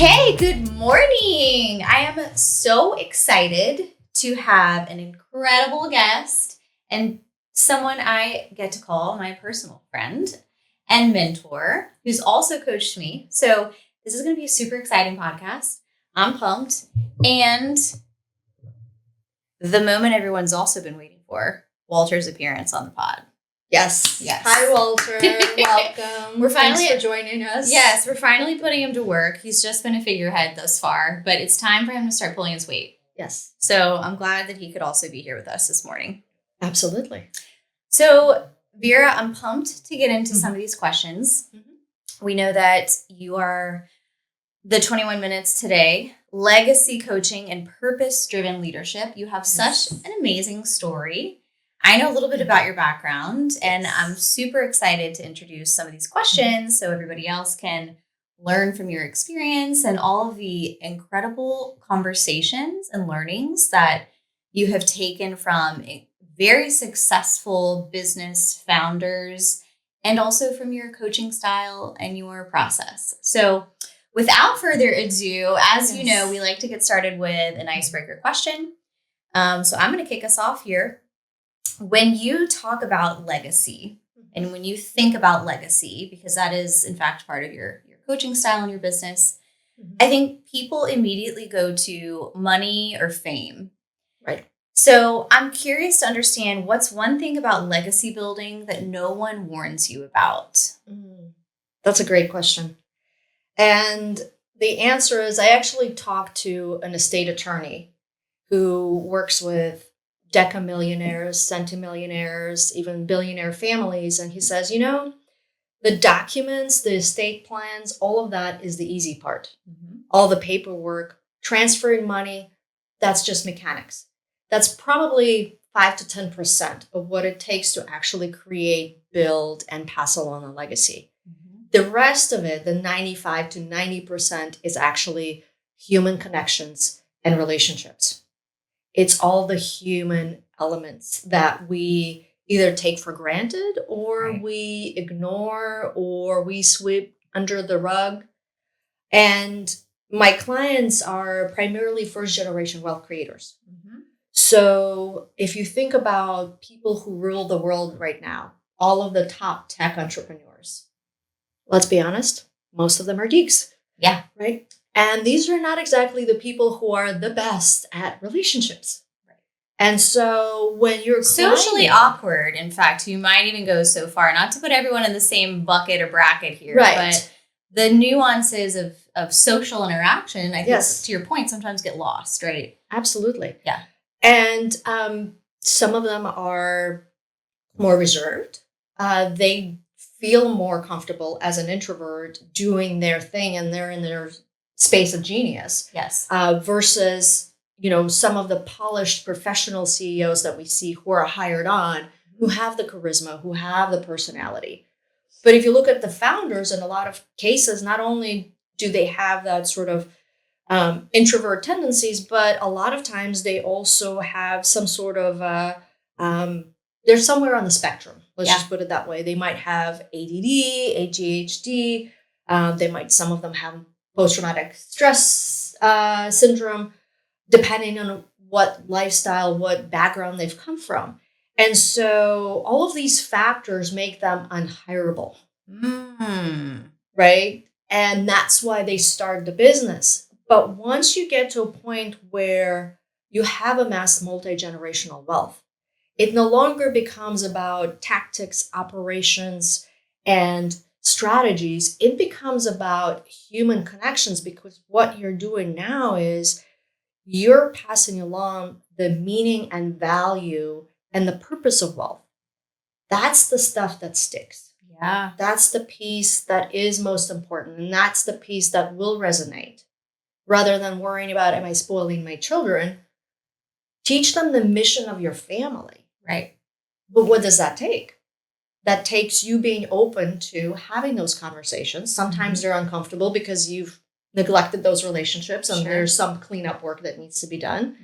Okay, good morning. I am so excited to have an incredible guest and someone I get to call my personal friend and mentor who's also coached me. So this is going to be a super exciting podcast. I'm pumped. And the moment everyone's also been waiting for, Walter's appearance on the pod. Yes. Hi, Walter. Welcome. Thanks for joining us. Yes, we're finally putting him to work. He's just been a figurehead thus far, but it's time for him to start pulling his weight. Yes. So I'm glad that he could also be here with us this morning. Absolutely. So, Vera, I'm pumped to get into some of these questions. We know that you are the 21 minutes today, legacy coaching and purpose-driven leadership. You have such an amazing story. I know a little bit about your background, and I'm super excited to introduce some of these questions so everybody else can learn from your experience and all of the incredible conversations and learnings that you have taken from very successful business founders and also from your coaching style and your process. So without further ado, as you know, we like to get started with an icebreaker question. So I'm going to kick us off here. When you talk about legacy and when you think about legacy, because that is in fact part of your coaching style and your business, I think people immediately go to money or fame. Right. So I'm curious to understand what's one thing about legacy building that no one warns you about? That's a great question. And the answer is I actually talked to an estate attorney who works with decamillionaires, centimillionaires, even billionaire families. And he says, the documents, the estate plans, all of that is the easy part. All the paperwork, transferring money, that's just mechanics. That's probably 5 to 10% of what it takes to actually create, build, and pass along a legacy. The rest of it, the 95 to 90%, is actually human connections and relationships. It's all the human elements that we either take for granted or we ignore or we sweep under the rug. And my clients are primarily first-generation wealth creators. So if you think about people who rule the world right now, all of the top tech entrepreneurs, let's be honest, most of them are geeks. Yeah. Right? And these are not exactly the people who are the best at relationships. And so when you're socially awkward, in fact, you might even go so far, not to put everyone in the same bucket or bracket here, but the nuances of social interaction, I think, to your point, sometimes get lost, right? Absolutely. Yeah. And some of them are more reserved. They feel more comfortable as an introvert doing their thing, and they're in their space of genius. Yes. Versus some of the polished professional CEOs that we see who are hired on, who have the charisma, who have the personality. But if you look at the founders, in a lot of cases, not only do they have that sort of introvert tendencies, but a lot of times they also have some sort of, they're somewhere on the spectrum. Let's just put it that way. They might have ADD, ADHD. Some of them have post-traumatic stress syndrome, depending on what lifestyle, what background they've come from. And so all of these factors make them unhireable. Right? And that's why they start the business. But once you get to a point where you have amassed multi-generational wealth, it no longer becomes about tactics, operations, and strategies. It becomes about human connections, because what you're doing now is you're passing along the meaning and value and the purpose of wealth. That's the stuff that sticks. Yeah. That's the piece that is most important. And that's the piece that will resonate. Rather than worrying about, am I spoiling my children? Teach them the mission of your family. Right. But what does that take? That takes you being open to having those conversations. Sometimes they're uncomfortable because you've neglected those relationships and there's some cleanup work that needs to be done.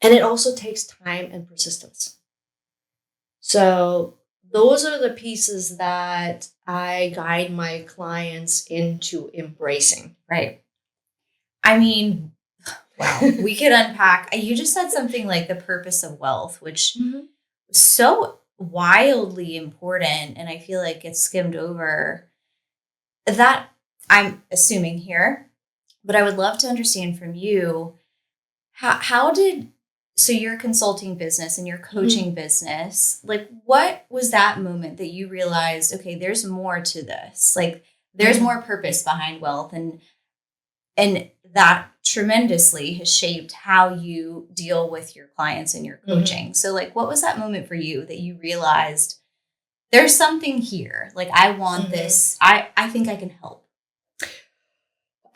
And it also takes time and persistence. So those are the pieces that I guide my clients into embracing. Right. I mean, wow, we could unpack. You just said something like the purpose of wealth, which is so wildly important. And I feel like it's skimmed over that, I'm assuming here, but I would love to understand from you, how did, so your consulting business and your coaching business, like what was that moment that you realized, okay, there's more to this, like there's more purpose behind wealth, and that tremendously has shaped how you deal with your clients and your coaching. So like, what was that moment for you that you realized there's something here? Like, I want this. I think I can help.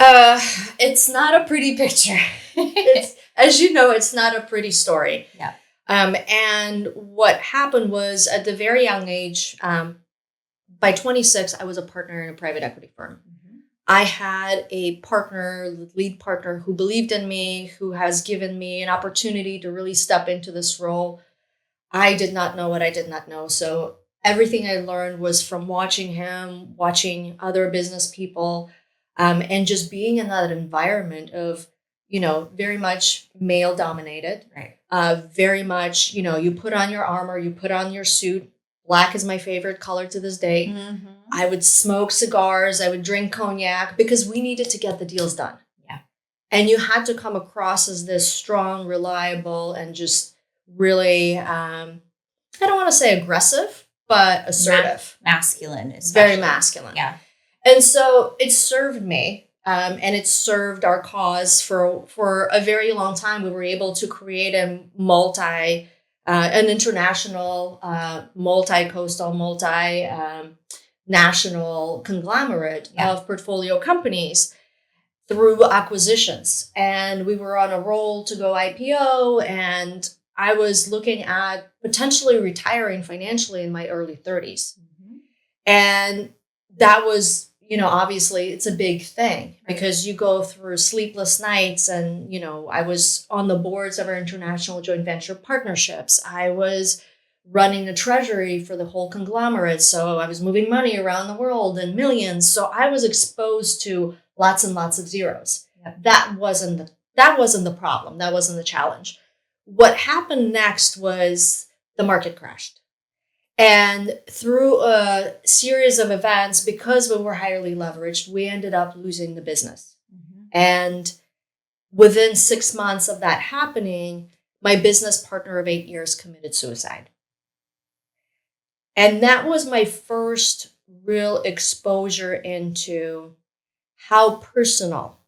It's not a pretty picture. It's, as you know, it's not a pretty story. Yeah. And what happened was at the very young age, by 26, I was a partner in a private equity firm. I had a partner, lead partner, who believed in me, who has given me an opportunity to really step into this role. I did not know what I did not know. So everything I learned was from watching him, watching other business people, and just being in that environment of, very much male dominated. Right. Very much, you put on your armor, you put on your suit. Black is my favorite color to this day. I would smoke cigars. I would drink cognac because we needed to get the deals done. Yeah. And you had to come across as this strong, reliable, and just really, I don't want to say aggressive, but assertive. Masculine. Especially. Very masculine. Yeah. And so it served me, and it served our cause for a very long time. We were able to create an international, multi-coastal, national conglomerate of portfolio companies through acquisitions. And we were on a roll to go IPO, and I was looking at potentially retiring financially in my early 30s. And that was, obviously it's a big thing because you go through sleepless nights, and, I was on the boards of our international joint venture partnerships. I was running the treasury for the whole conglomerate. So I was moving money around the world in millions. So I was exposed to lots and lots of zeros. Yep. That wasn't the problem. That wasn't the challenge. What happened next was the market crashed. And through a series of events, because we were highly leveraged, we ended up losing the business. And within 6 months of that happening, my business partner of 8 years committed suicide. And that was my first real exposure into how personal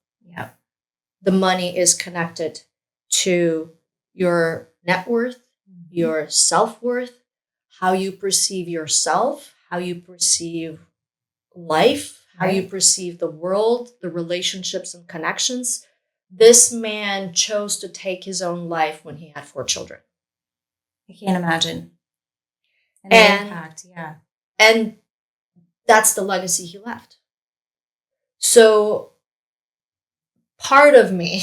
the money is connected to your net worth, your self-worth, how you perceive yourself, how you perceive life, how you perceive the world, the relationships and connections. This man chose to take his own life when he had 4 children. I can't imagine. And the impact, yeah. And that's the legacy he left. So part of me,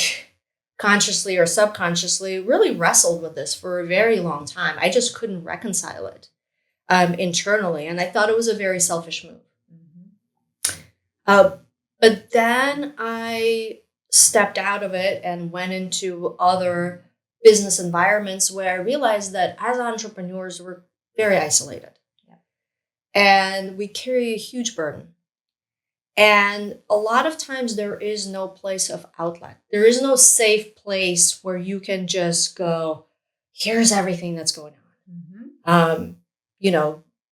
consciously or subconsciously, really wrestled with this for a very long time. I just couldn't reconcile it internally. And I thought it was a very selfish move. But then I stepped out of it and went into other business environments where I realized that as entrepreneurs, we're very isolated. And we carry a huge burden. And a lot of times there is no place of outlet. There is no safe place where you can just go, here's everything that's going on.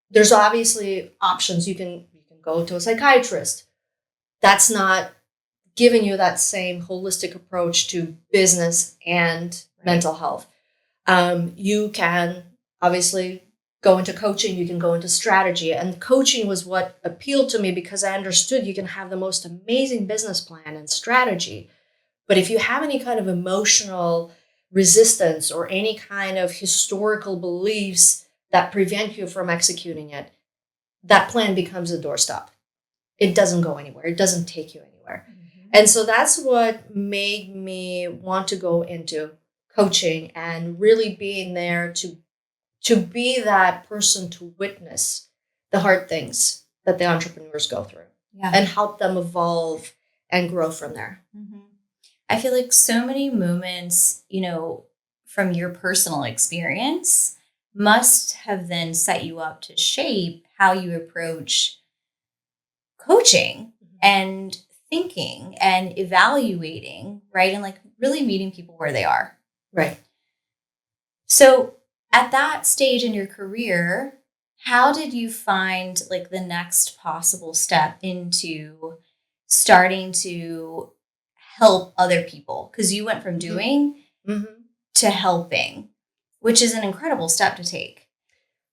There's obviously options. You can go to a psychiatrist. That's not giving you that same holistic approach to business and mental health. You can obviously go into coaching, you can go into strategy. And coaching was what appealed to me because I understood you can have the most amazing business plan and strategy. But if you have any kind of emotional resistance or any kind of historical beliefs that prevent you from executing it, that plan becomes a doorstop. It doesn't go anywhere. It doesn't take you anywhere. And so that's what made me want to go into coaching and really being there to be that person to witness the hard things that the entrepreneurs go through and help them evolve and grow from there. I feel like so many moments, from your personal experience must have then set you up to shape how you approach coaching and thinking and evaluating, right? And like really meeting people where they are. Right. So at that stage in your career, how did you find like the next possible step into starting to help other people? Because you went from doing to helping, which is an incredible step to take.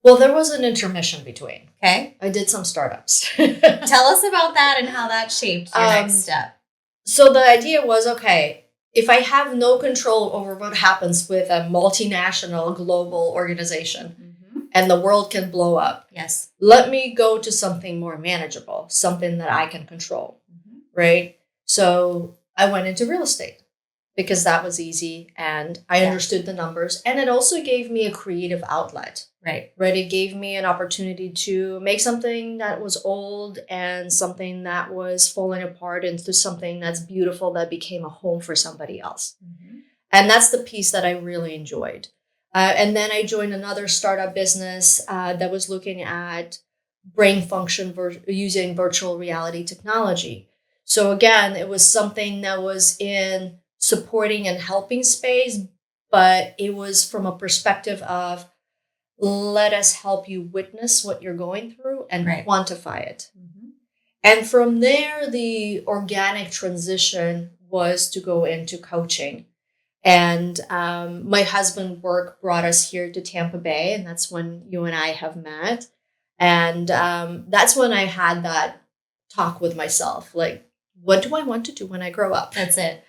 Well, there was an intermission between. Okay. I did some startups. Tell us about that and how that shaped your next step. So the idea was, okay, if I have no control over what happens with a multinational global organization and the world can blow up, yes, let me go to something more manageable, something that I can control, right? So I went into real estate because that was easy and I understood the numbers. And it also gave me a creative outlet. Right. It gave me an opportunity to make something that was old and something that was falling apart into something that's beautiful that became a home for somebody else. And that's the piece that I really enjoyed. And then I joined another startup business that was looking at brain function using virtual reality technology. So again, it was something that was in supporting and helping space, but it was from a perspective of let us help you witness what you're going through and quantify it. And from there, the organic transition was to go into coaching. And my husband's work brought us here to Tampa Bay, and that's when you and I have met. And that's when I had that talk with myself, like, what do I want to do when I grow up? That's it.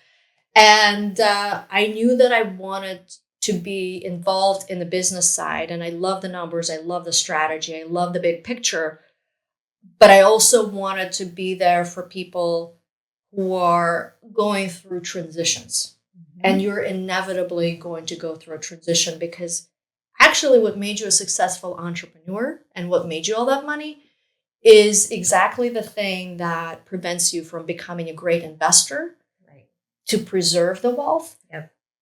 And I knew that I wanted to be involved in the business side. And I love the numbers. I love the strategy. I love the big picture. But I also wanted to be there for people who are going through transitions. And you're inevitably going to go through a transition because actually what made you a successful entrepreneur and what made you all that money is exactly the thing that prevents you from becoming a great investor, to preserve the wealth,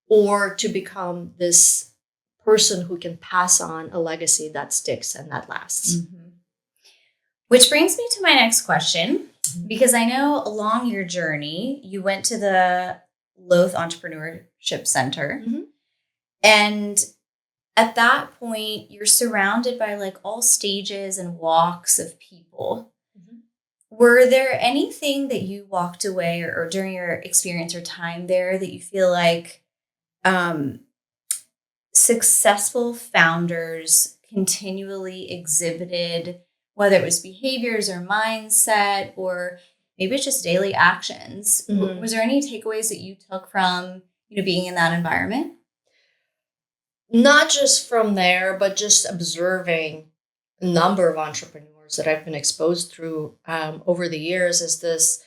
or to become this person who can pass on a legacy that sticks and that lasts. Which brings me to my next question, because I know along your journey, you went to the Loth Entrepreneurship Center. And at that point, you're surrounded by like all stages and walks of people. Were there anything that you walked away or during your experience or time there that you feel like successful founders continually exhibited, whether it was behaviors or mindset or maybe it's just daily actions? Was there any takeaways that you took from being in that environment? Not just from there, but just observing a number of entrepreneurs that I've been exposed through over the years is this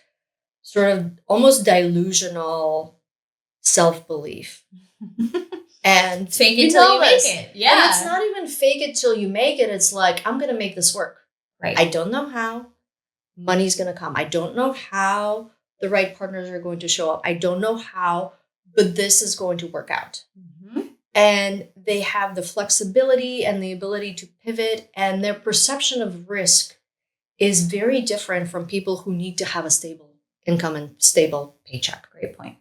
sort of almost delusional self-belief. And fake it till you make it. Yeah. And it's not even fake it till you make it. It's like, I'm going to make this work. Right. I don't know how money's going to come. I don't know how the right partners are going to show up. I don't know how, but this is going to work out. And they have the flexibility and the ability to pivot, and their perception of risk is very different from people who need to have a stable income and stable paycheck. Great point.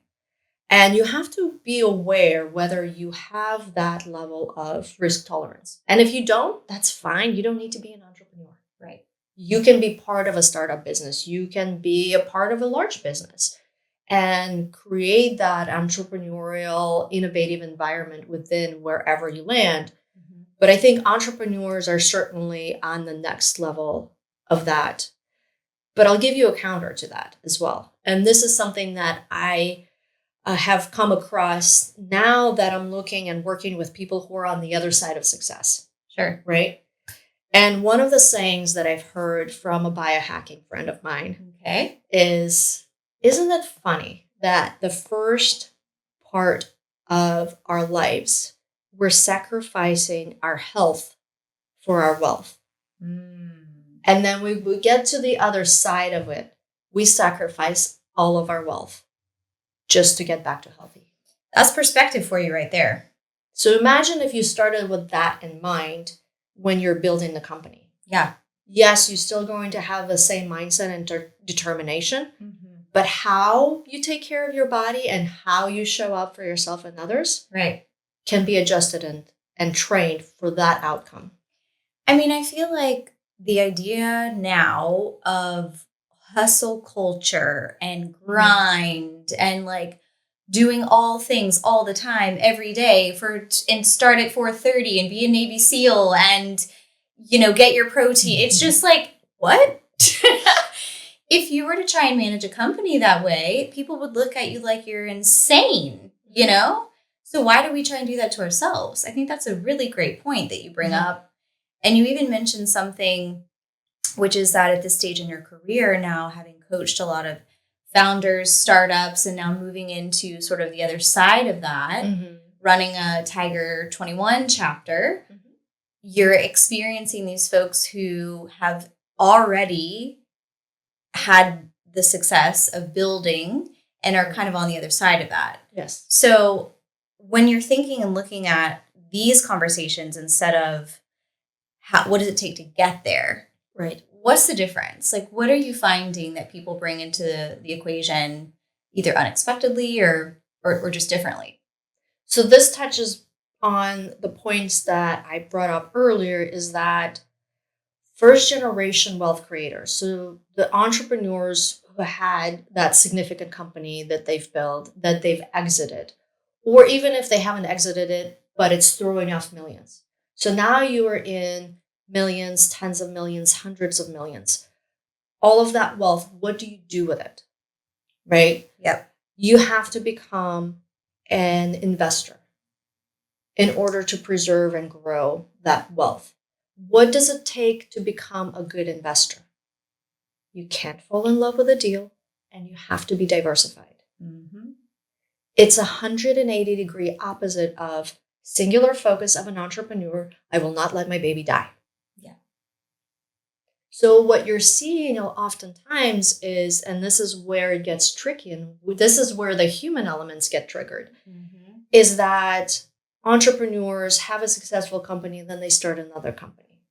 And you have to be aware whether you have that level of risk tolerance. And if you don't, that's fine. You don't need to be an entrepreneur. Right. You can be part of a startup business. You can be a part of a large business and create that entrepreneurial, innovative environment within wherever you land. But I think entrepreneurs are certainly on the next level of that. But I'll give you a counter to that as well. And this is something that I have come across now that I'm looking and working with people who are on the other side of success. Sure. Right? And one of the sayings that I've heard from a biohacking friend of mine is, isn't it funny that the first part of our lives, we're sacrificing our health for our wealth. And then we get to the other side of it, we sacrifice all of our wealth. just to get back to healthy. That's perspective for you right there. So imagine if you started with that in mind when you're building the company. Yeah. Yes, you're still going to have the same mindset and determination, but how you take care of your body and how you show up for yourself and others can be adjusted and trained for that outcome. I mean, I feel like the idea now of hustle culture and grind and like doing all things all the time every day and start at 4:30 and be a Navy SEAL and, you know, get your protein. It's just like, what? If you were to try and manage a company that way, people would look at you like you're insane, you know? So why do we try and do that to ourselves? I think that's a really great point that you bring up. And you even mentioned something, which is that at this stage in your career now, having coached a lot of founders, startups, and now moving into sort of the other side of that, running a Tiger 21 chapter, you're experiencing these folks who have already had the success of building and are kind of on the other side of that. Yes. So when you're thinking and looking at these conversations instead of what does it take to get there? Right. What's the difference? Like, what are you finding that people bring into the equation either unexpectedly or just differently? So this touches on the points that I brought up earlier, is that first generation wealth creators, so the entrepreneurs who had that significant company that they've built, that they've exited, or even if they haven't exited it, but it's throwing off millions. So now you are in millions, tens of millions, hundreds of millions. All of that wealth, what do you do with it? Right? Yep. You have to become an investor in order to preserve and grow that wealth. What does it take to become a good investor? You can't fall in love with a deal, and you have to be diversified. It's 180-degree opposite of singular focus of an entrepreneur. I will not let my baby die. Yeah. So what you're seeing oftentimes is, and this is where it gets tricky, and this is where the human elements get triggered, is that entrepreneurs have a successful company and then they start another company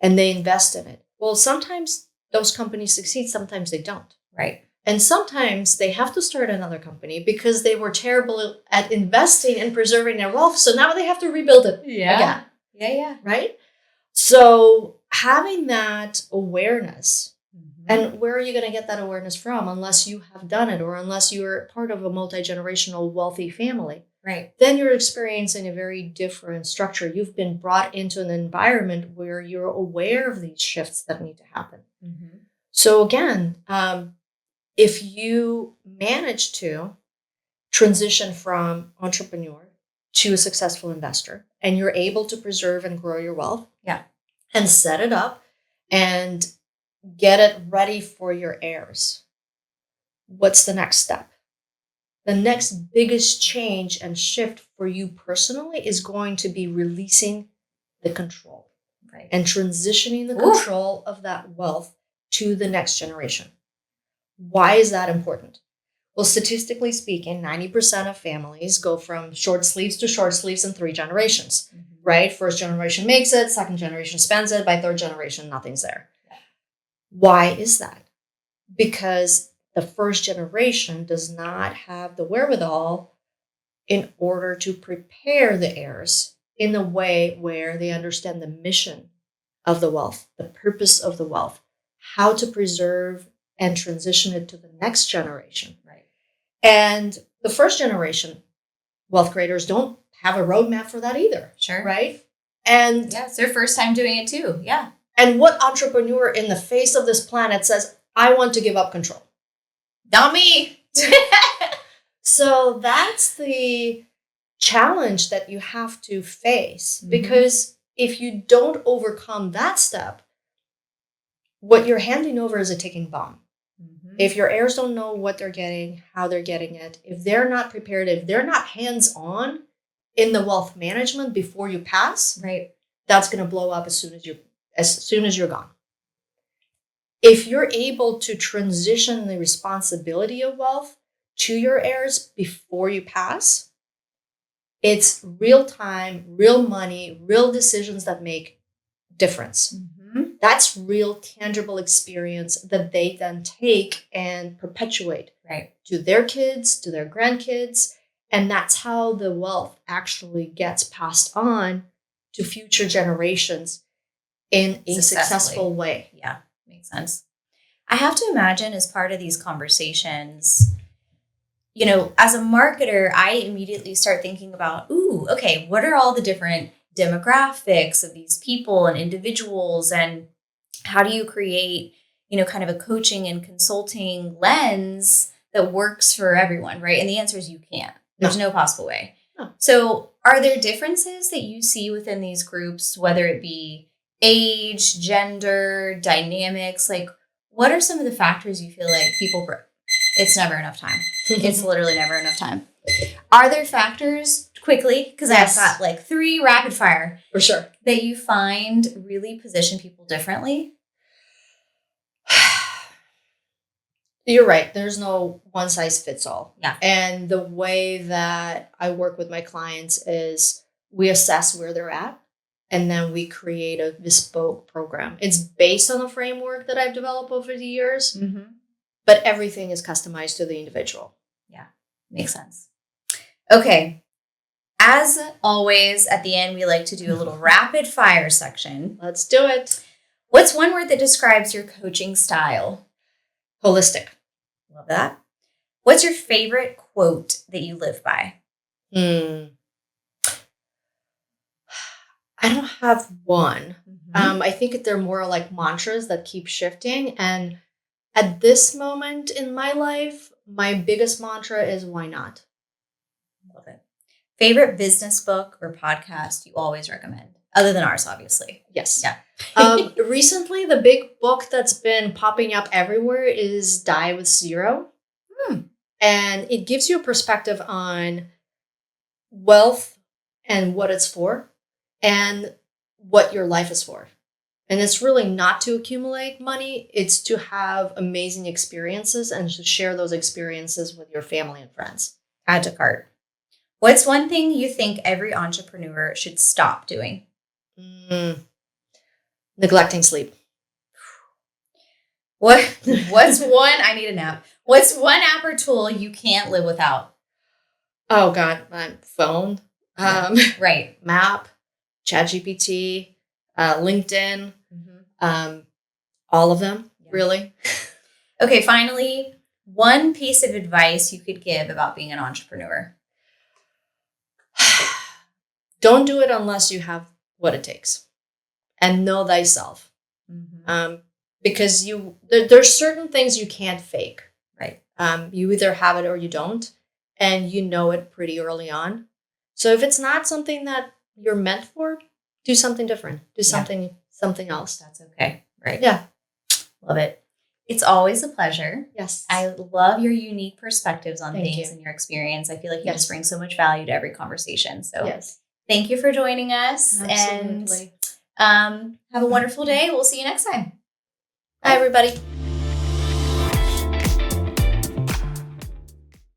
and they invest in it. Well, sometimes those companies succeed, sometimes they don't. Right. And sometimes they have to start another company because they were terrible at investing and preserving their wealth. So now they have to rebuild it again. Yeah. Right? So having that awareness, and where are you going to get that awareness from unless you have done it or unless you're part of a multi-generational wealthy family? Right. Then you're experiencing a very different structure. You've been brought into an environment where you're aware of these shifts that need to happen. So again, if you manage to transition from entrepreneur to a successful investor and you're able to preserve and grow your wealth and set it up and get it ready for your heirs, what's the next step? The next biggest change and shift for you personally is going to be releasing the control and transitioning the control of that wealth to the next generation. Why is that important? Well, statistically speaking, 90% of families go from short sleeves to short sleeves in 3 generations, right? First generation makes it, second generation spends it, by third generation, nothing's there. Why is that? Because the first generation does not have the wherewithal in order to prepare the heirs in a way where they understand the mission of the wealth, the purpose of the wealth, how to preserve and transition it to the next generation. Right. And the first generation wealth creators don't have a roadmap for that either. Sure. Right? And it's their first time doing it too. Yeah. And what entrepreneur in the face of this planet says, I want to give up control? Not me. So that's the challenge that you have to face, because if you don't overcome that step, what you're handing over is a ticking bomb. If your heirs don't know what they're getting, how they're getting it, if they're not prepared, if they're not hands-on in the wealth management before you pass, that's going to blow up as soon as you're gone. If you're able to transition the responsibility of wealth to your heirs before you pass, it's real time, real money, real decisions that make difference. That's real tangible experience that they then take and perpetuate to their kids, to their grandkids. And that's how the wealth actually gets passed on to future generations in a successful way. Yeah, makes sense. I have to imagine as part of these conversations, you know, as a marketer, I immediately start thinking about, okay, what are all the different demographics of these people and individuals, and how do you create, you know, kind of a coaching and consulting lens that works for everyone, right? And the answer is you can't. There's no possible way. No. So are there differences that you see within these groups, whether it be age, gender, dynamics? Like, what are some of the factors you feel like people... It's never enough time. It's literally never enough time. Are there factors, quickly, because I've got like 3 rapid fire. For sure. That you find really position people differently? You're right. There's no one size fits all. Yeah. And the way that I work with my clients is we assess where they're at, and then we create a bespoke program. It's based on a framework that I've developed over the years, but everything is customized to the individual. Yeah, makes sense. Okay. As always, at the end, we like to do a little rapid fire section. Let's do it. What's one word that describes your coaching style? Holistic. Love that. What's your favorite quote that you live by? I don't have one. I think they're more like mantras that keep shifting. And at this moment in my life, my biggest mantra is why not? Love it. Favorite business book or podcast you always recommend? Other than ours, obviously. Yes. Yeah. Recently, the big book that's been popping up everywhere is Die with Zero. And it gives you a perspective on wealth and what it's for and what your life is for. And it's really not to accumulate money. It's to have amazing experiences and to share those experiences with your family and friends. Add to cart. What's one thing you think every entrepreneur should stop doing? Neglecting sleep. What's one? I need a nap. What's one app or tool you can't live without? Oh God, my phone. Right. Map, ChatGPT, LinkedIn, all of them, really. Okay, finally, one piece of advice you could give about being an entrepreneur. Don't do it unless you have what it takes, and know thyself. Because there's certain things you can't fake. Right. You either have it or you don't, and you know it pretty early on. So if it's not something that you're meant for, do something different. Do something else. That's okay. Right. Yeah. Love it. It's always a pleasure. Yes. I love your unique perspectives on Thank things you. and your experience. I feel like you just bring so much value to every conversation. So yes. Thank you for joining us. Absolutely. And have a wonderful day. We'll see you next time. Bye, everybody.